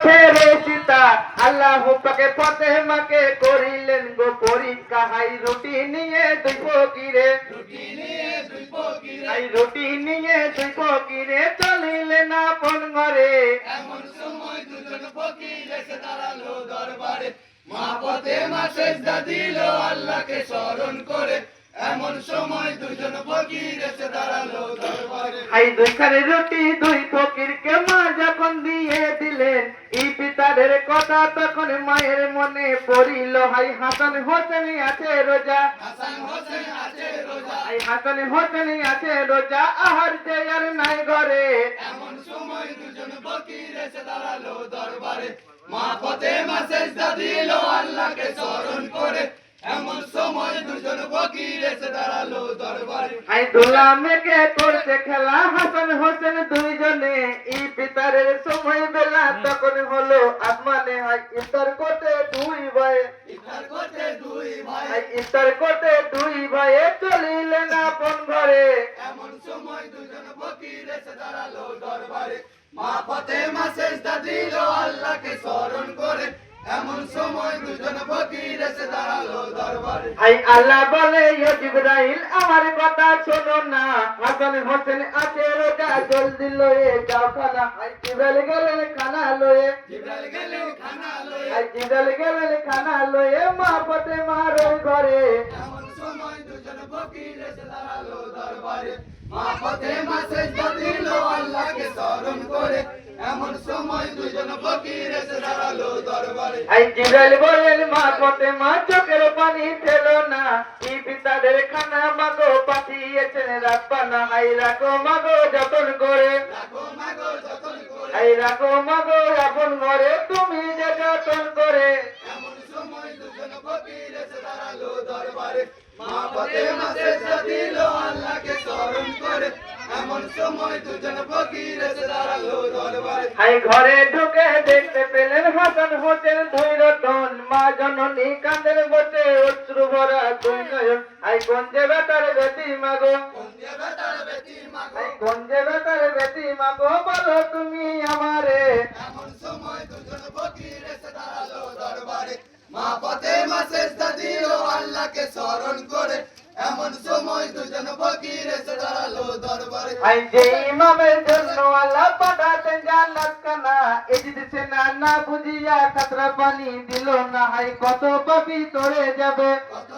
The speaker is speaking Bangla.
ফেরেশতা আল্লাহ পাকে ফাতেমাকে করিলেন গো পরীক্ষা হাই রুটি নিয়ে দুই ফকিরে হাই রুটি নিয়ে দুই ফকিরে চলিলেন আপন ঘরে এমন সময় দুজন ফকির এসে দাঁড়ালো দরবারে মা ফাতেমা সেজদা দিল আল্লাহকে স্মরণ করে এমন সময় দুজন ফকির এসে দাঁড়ালো দরবারে হাই দুইখানে রুটি দুই ফকিরকে মা যখন দিয়ে দিলেন এই পিতারের কথা তখন মায়ের মনে পড়িল হাই হাসান হোসেন আছে রোজা হাসান হোসেন আছে রোজা হাই হাসান হোসেন আছে রোজা আহার যে আর নাই ঘরে এমন সময় দুজন ফকির এসে দাঁড়ালো দরবারে মা ফাতেমা সেজদা দিল আল্লাহকে স্মরণ করে এমন সময় দুজন ফকির এসে দাঁড়ালো দরবারে হাই দোলা মেঘে করছে খেলা হাসান হোসেন দুইজনে এই পিতারের সময় বেলা তখন হলো আসমানে হাই ইফতার করতে দুই ভাই ইফতার করতে দুই ভাই হাই ইফতার করতে দুই ভাইয়ে চলিলেন আপন ঘরে এমন সময় দুজন ফকির এসে দাঁড়ালো দরবারে মা ফাতেমা সেজদা দিল আল্লাহকে স্মরণ করে এমন সময় দুজন ফকির এসে দাঁড়ালো দরবারে হাই আল্লাহ বলে ইয়া জিবরাইল আমার কথা শোনো না হাসান হোসেন আছে রোজা জলদি লয়ে যাও খানা হাই জিবরাইল গেলেন খানা লয়ে জিবরাইল গেলেন খানা লয়ে হাই জিবরাইল গেলেন খানা লয়ে মা ফাতেমার ঘরে এমন সময় দুজন ফকির এসে দাঁড়ালো দরবারে মা ফাতেমা সেজদা দিল আল্লাহকে স্মরণ করে এমন সময় দুজন ফকির এসে দাঁড়ালো দরবারে হাই জিবরাইল বলেন মা ফাতেমা চোখের পানি ফেলো না এই পিতাদের খানা মাগো পাঠিয়েছেন রাব্বানা হাই রাখো মাগো যতন করে রাখো মাগো যতন করে হাই রাখো মাগো আপন ঘরে তুমি যে যতন করে এমন সময় দুজন ফকির এসে দাঁড়ালো দরবারে মা ফাতেমা সেজদা দিল আল্লাহকে স্মরণ করে এমন সময় দুজন ফকির এসে দাঁড়ালো দরবারে হাই ঘরে ঢুকে দেখতে পেলেন হাসান হোসেন দুই রতন মা জননী কাঁদের বসে অশ্রু ভরা দুই নয়ন হাই গঞ্জে বেতার বেটি মাগো কোনজে বেতার বেটি মাগো হাই গঞ্জে বেতার বেটি মাগো বলো তুমি আমারে এমন সময় দুজন ফকির এসে দাঁড়ালো দরবারে মা ফাতেমা সেজদা দিল আল্লাহকে স্মরণ করে এমন সময় দুজন ফকির এসে দাঁড়ালো দরবারে হাই যে ইমামের জন্য আল্লাহ পাঠাতেন জান্নাত খানা এই দিছে না না বুঝিয়া খাতরা পানি দিল না হাই কত পাপি তোরে যাবে কত